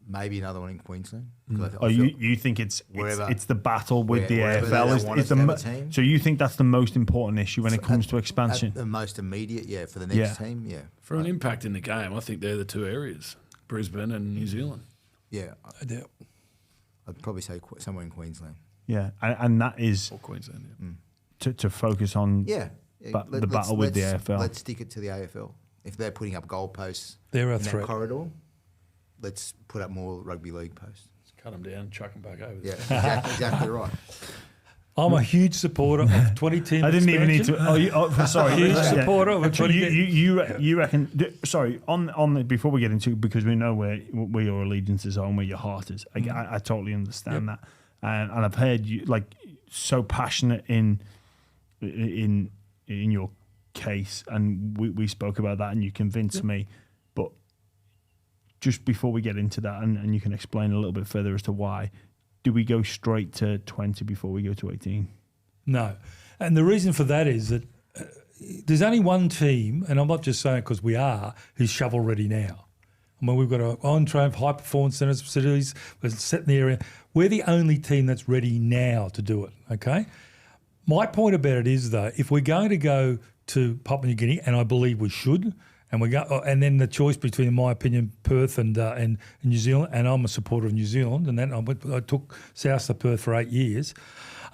maybe another one in Queensland. You think it's the battle with the AFL? So you think that's the most important issue when it comes to expansion? The most immediate, for the next team, For an impact in the game, I think they're the two areas, Brisbane and New Zealand. Yeah, I'd probably say somewhere in Queensland. Yeah, and that is or Queensland. To focus on the battle with the AFL. Let's stick it to the AFL. If they're putting up goalposts in that corridor, let's put up more rugby league posts. Just cut them down, chuck them back over. Yeah, exactly right. I'm a huge supporter of 20-team I didn't even need expansion. to. Sorry, Huge supporter of a 20. You reckon? Sorry, on before we get into it, because we know where your allegiances are and where your heart is. I totally understand that, and I've heard you so passionate in your case, and we spoke about that, and you convinced me. But just before we get into that, and you can explain a little bit further as to why. Do we go straight to 20 before we go to 18? No. And the reason for that is that there's only one team, and I'm not just saying because we are, who's shovel ready now. I mean, we've got our on-train high performance centres, facilities, we're set in the area. We're the only team that's ready now to do it, okay? My point about it is, though, if we're going to go to Papua New Guinea, and I believe we should, and then the choice between, in my opinion, Perth and New Zealand, and I'm a supporter of New Zealand, and then I took South to Perth for 8 years.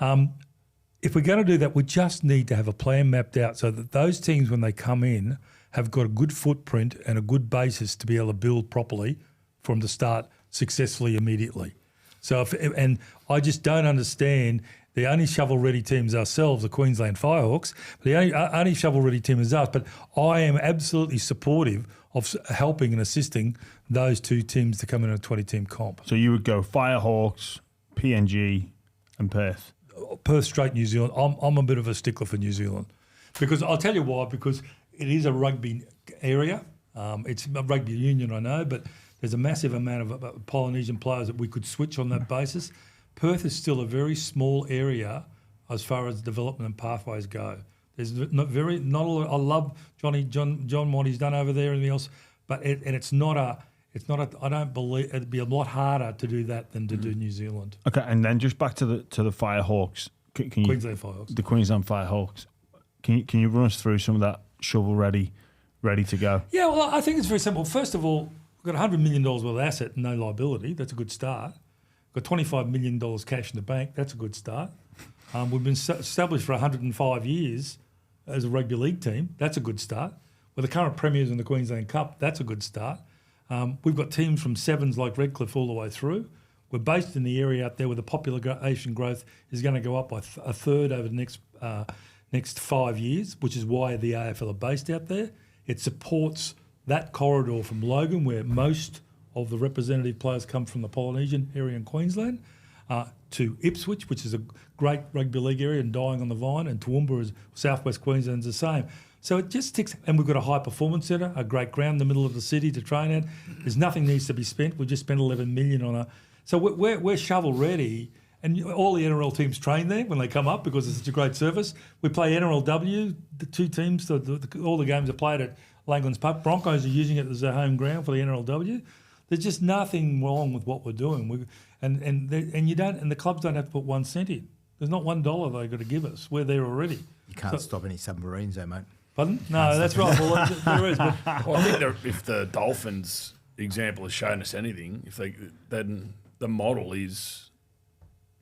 If we're going to do that, we just need to have a plan mapped out so that those teams, when they come in, have got a good footprint and a good basis to be able to build properly from the start successfully immediately. So, and I just don't understand. The only shovel-ready teams ourselves, the Queensland Firehawks. The only shovel-ready team is us. But I am absolutely supportive of helping and assisting those two teams to come in a 20-team comp. So you would go Firehawks, PNG, and Perth. Perth straight New Zealand. I'm a bit of a stickler for New Zealand because I'll tell you why. Because it is a rugby area. It's a rugby union, I know, but there's a massive amount of Polynesian players that we could switch on that basis. Perth is still a very small area as far as development and pathways go. There's not a lot. I love John what he's done over there and everything else, but it's not a. I don't believe it'd be a lot harder to do that than to do New Zealand. Okay, and then just back to the Firehawks. Queensland Firehawks. The Queensland Firehawks. Can you run us through some of that shovel ready to go? Yeah, well, I think it's very simple. First of all, we've got $100 million worth of asset and no liability. That's a good start. Got $25 million cash in the bank. That's a good start. We've been established for 105 years as a rugby league team. That's a good start. We're the current premiers in the Queensland Cup. That's a good start. We've got teams from sevens like Redcliffe all the way through. We're based in the area out there where the population growth is going to go up by a third over the next 5 years, which is why the AFL are based out there. It supports that corridor from Logan, where most of the representative players come from the Polynesian area in Queensland, to Ipswich, which is a great rugby league area and dying on the vine, and Toowoomba is southwest Queensland's the same. So it just ticks, and we've got a high performance centre, a great ground in the middle of the city to train at. There's nothing needs to be spent. We just spent 11 million on a. So we're shovel ready, and all the NRL teams train there when they come up because it's such a great service. We play NRLW, the two teams, all the games are played at Langlands Park. Broncos are using it as their home ground for the NRLW. There's just nothing wrong with what we're doing, and the clubs don't have to put 1 cent in. There's not $1 they've got to give us. We're there already. You can't stop any submarines, though, mate. Pardon? No, that's right. Well, there is. But Well, I think if the Dolphins example has shown us anything, then the model is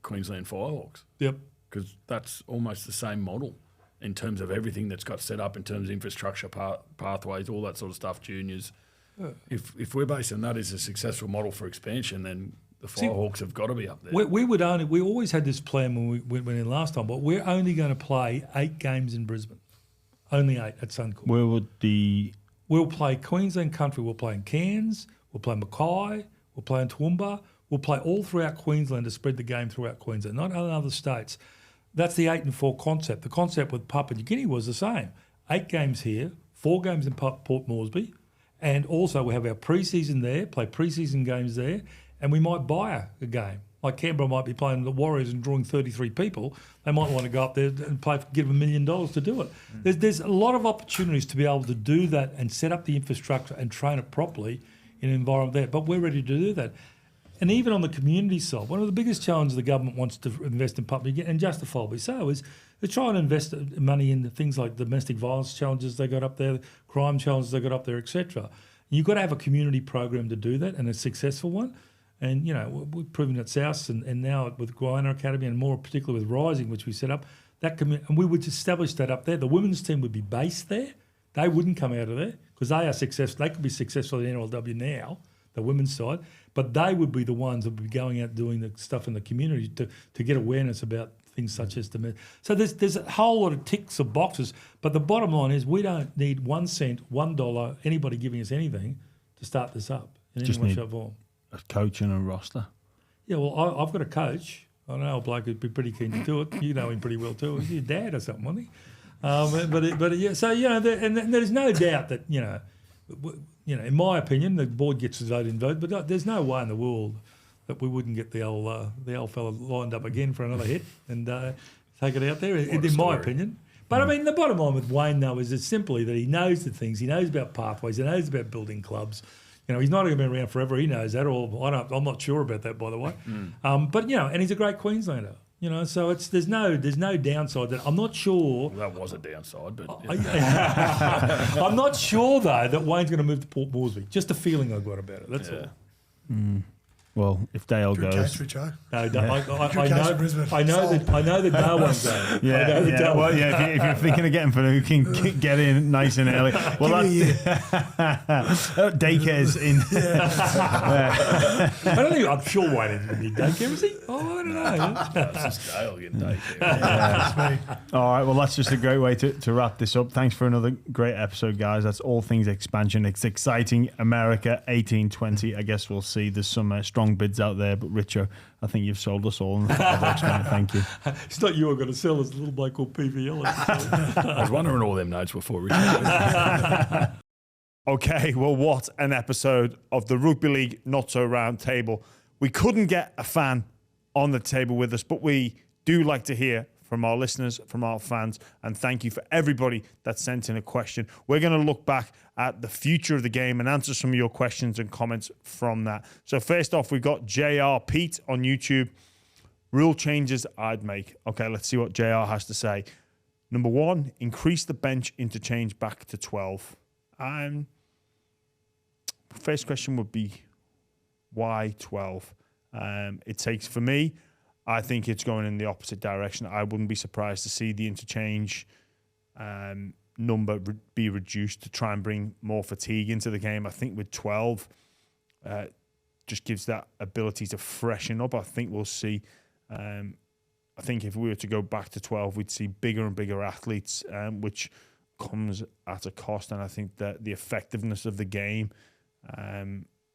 Queensland Firehawks. Yep. Because that's almost the same model in terms of everything that's got set up in terms of infrastructure, pathways, all that sort of stuff, juniors. Yeah. If we're basing that as a successful model for expansion, then the Firehawks have got to be up there. We always had this plan when we went in last time, but we're only going to play 8 games in Brisbane. Only 8 at Suncorp. Where would We'll play Queensland Country. We'll play in Cairns. We'll play Mackay. We'll play in Toowoomba. We'll play all throughout Queensland to spread the game throughout Queensland, not other states. That's the 8 and 4 concept. The concept with Papua New Guinea was the same. 8 games here, 4 games in Port Moresby, and also we have our pre-season there, play pre-season games there, and we might buy a game. Like Canberra might be playing the Warriors and drawing 33 people. They might want to go up there and give $1 million to do it. There's a lot of opportunities to be able to do that and set up the infrastructure and train it properly in an environment there. But we're ready to do that. And even on the community side, one of the biggest challenges the government wants to invest in public, and justifiably so, is they try and invest money in things like domestic violence challenges they got up there, crime challenges they got up there, etc. You've got to have a community program to do that, and a successful one. And, we've proven at South and now with Guiana Academy and more particularly with Rising, which we set up, and we would establish that up there. The women's team would be based there. They wouldn't come out of there because they are successful. They could be successful in NRLW now, the women's side, but they would be the ones that would be going out doing the stuff in the community to get awareness about things such as the. So there's a whole lot of ticks of boxes, but the bottom line is we don't need 1 cent, $1, anybody giving us anything to start this up in any way, shape, or form. A coach and a roster. Yeah, well, I've got a coach. I know a bloke who'd be pretty keen to do it. You know him pretty well too. He's your dad or something, wasn't he? But yeah. So and there's no doubt that in my opinion, the board gets his vote in vote. But there's no way in the world that we wouldn't get the old fella lined up again for another hit and take it out there. In my opinion. But I mean, the bottom line with Wayne though is it's simply that he knows the things. He knows about pathways. He knows about building clubs. He's not going to be around forever. He knows that. I'm not sure about that, by the way. But and he's a great Queenslander. So there's no downside. That I'm not sure. Well, that was a downside, but I'm not sure though that Wayne's going to move to Port Moresby. Just a feeling I've got about it. That's all. Well, if Dale Good goes, case, Richo. No, I know that Dale won't go. If you're thinking of getting Finucane, get in nice and early. Well, daycare's in. I'm sure Wayne is in daycare, is he? Oh, I don't know. It's just Dale getting daycare. All right, well, that's just a great way to wrap this up. Thanks for another great episode, guys. That's all things expansion. It's exciting. America 1820. I guess we'll see. There's some strong bids out there, but Richo, I think you've sold us all. Thank you. It's not you are going to sell us, a little bloke called PVL. I was wondering all them notes before Richo. Okay, well, what an episode of the Rugby League Not So Roundtable. We couldn't get a fan on the table with us, but we do like to hear from our listeners, from our fans, and thank you for everybody that sent in a question. We're going to look back at the future of the game and answer some of your questions and comments from that. So first off, we've got JR Pete on YouTube. Rule changes I'd make. Okay, let's see what JR has to say. Number 1, increase the bench interchange back to 12. First question would be, why 12? It takes, for me, I think it's going in the opposite direction. I wouldn't be surprised to see the interchange number be reduced to try and bring more fatigue into the game. I think with 12, just gives that ability to freshen up. I think we'll see. I think if we were to go back to 12, we'd see bigger and bigger athletes, which comes at a cost. And I think that the effectiveness of the game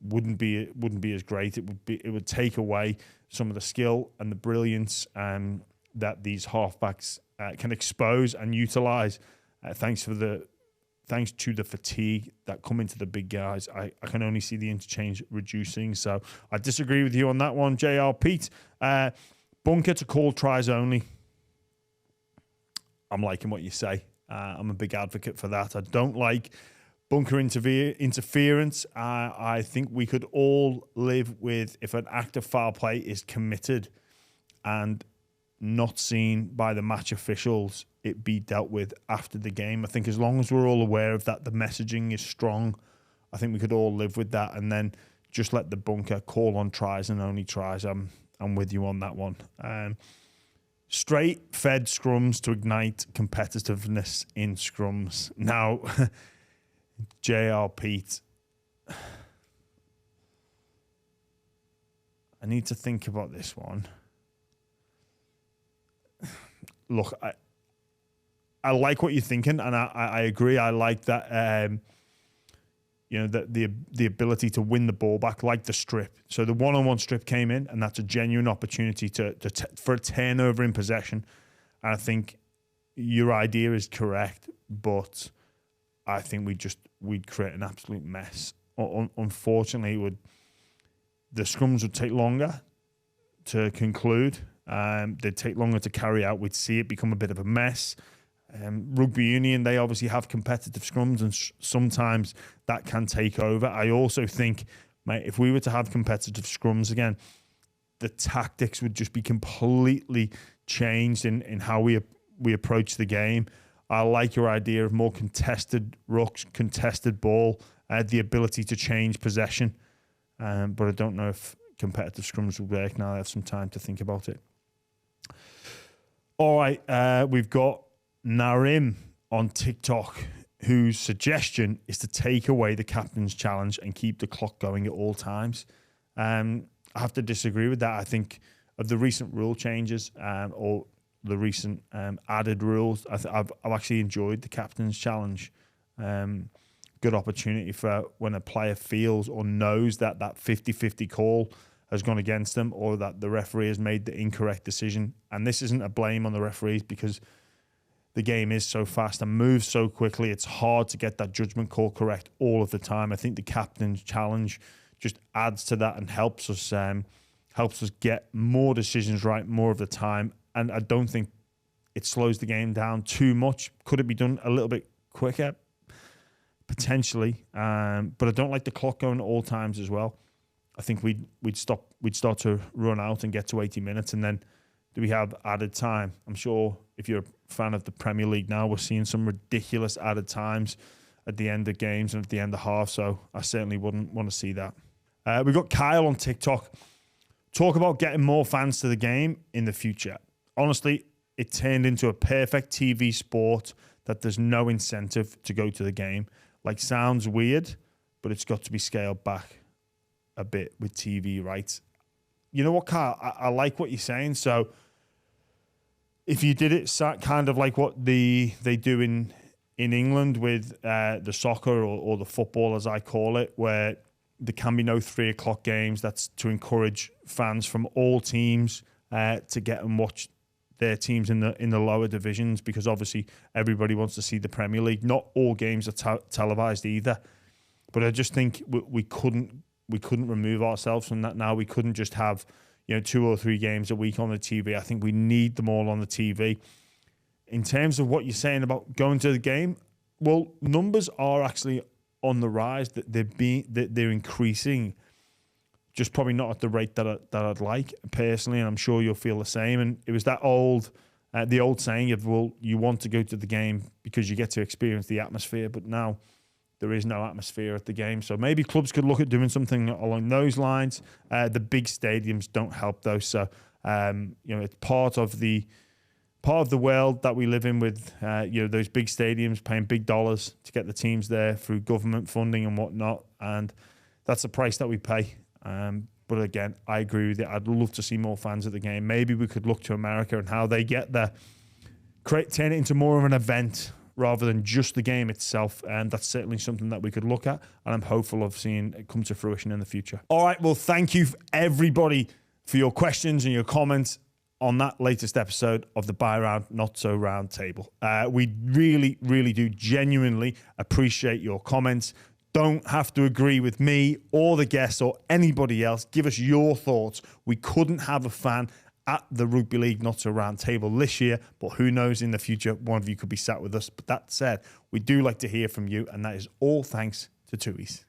wouldn't be as great. It would take away some of the skill and the brilliance that these halfbacks can expose and utilize. Thanks to the fatigue that come into the big guys, I can only see the interchange reducing. So I disagree with you on that one, JR. Pete, bunker to call tries only. I'm liking what you say. I'm a big advocate for that. I don't like bunker interference. I think we could all live with if an act of foul play is committed and not seen by the match officials, it be dealt with after the game. I think as long as we're all aware of that, the messaging is strong, I think we could all live with that, and then just let the bunker call on tries and only tries. I'm with you on that one. Straight fed scrums to ignite competitiveness in scrums. Now, JR Pete, I need to think about this one. Look, I like what you're thinking, and I agree. I like that. The ability to win the ball back, like the strip. So the one-on-one strip came in, and that's a genuine opportunity for a turnover in possession. And I think your idea is correct, but I think we'd create an absolute mess. Unfortunately, the scrums would take longer to conclude. They'd take longer to carry out. We'd see it become a bit of a mess. Rugby union, they obviously have competitive scrums, and sometimes that can take over. I also think, mate, if we were to have competitive scrums again, the tactics would just be completely changed in how we approach the game. I like your idea of more contested rucks, contested ball, the ability to change possession, but I don't know if competitive scrums will work. Now I have some time to think about it. All right, we've got Narim on TikTok, whose suggestion is to take away the captain's challenge and keep the clock going at all times. I have to disagree with that. I think of the recent rule changes or the recent added rules, I've actually enjoyed the captain's challenge. Good opportunity for when a player feels or knows that 50-50 call has gone against them, or that the referee has made the incorrect decision. And this isn't a blame on the referees, because the game is so fast and moves so quickly. It's hard to get that judgment call correct all of the time. I think the captain's challenge just adds to that and helps us get more decisions right more of the time. And I don't think it slows the game down too much. Could it be done a little bit quicker? Potentially. But I don't like the clock going at all times as well. I think we'd start to run out and get to 80 minutes, and then do we have added time? I'm sure if you're a fan of the Premier League now, we're seeing some ridiculous added times at the end of games and at the end of half, so I certainly wouldn't want to see that. We've got Kyle on TikTok. Talk about getting more fans to the game in the future. Honestly, it turned into a perfect TV sport that there's no incentive to go to the game. Like, sounds weird, but it's got to be scaled back a bit with TV rights. You know what, Kyle? I like what you're saying. So if you did it kind of like what they do in England with the soccer or the football, as I call it, where there can be no 3 o'clock games, that's to encourage fans from all teams to get and watch their teams in the lower divisions, because obviously everybody wants to see the Premier League. Not all games are televised either, but I just think we couldn't remove ourselves from that now. We couldn't just have 2 or 3 games a week on the TV. I think we need them all on the TV. In terms of what you're saying about going to the game, well, numbers are actually on the rise. That they're increasing, just probably not at the rate that I'd like personally, and I'm sure you'll feel the same. And it was that the old saying of, well, you want to go to the game because you get to experience the atmosphere, but now there is no atmosphere at the game. So maybe clubs could look at doing something along those lines. The big stadiums don't help though. So it's part of the world that we live in, with those big stadiums paying big dollars to get the teams there through government funding and whatnot, and that's the price that we pay. But again, I agree with you. I'd love to see more fans at the game. Maybe we could look to America and how they get there, turn it into more of an event rather than just the game itself. And that's certainly something that we could look at, and I'm hopeful of seeing it come to fruition in the future. All right, well, thank you everybody for your questions and your comments on that latest episode of the Buy Round Not So Round Table. We really, really do genuinely appreciate your comments. Don't have to agree with me or the guests or anybody else. Give us your thoughts. We couldn't have a fan at the Rugby League Not So Round Table this year, but who knows, in the future, one of you could be sat with us. But that said, we do like to hear from you, and that is all thanks to Tui's.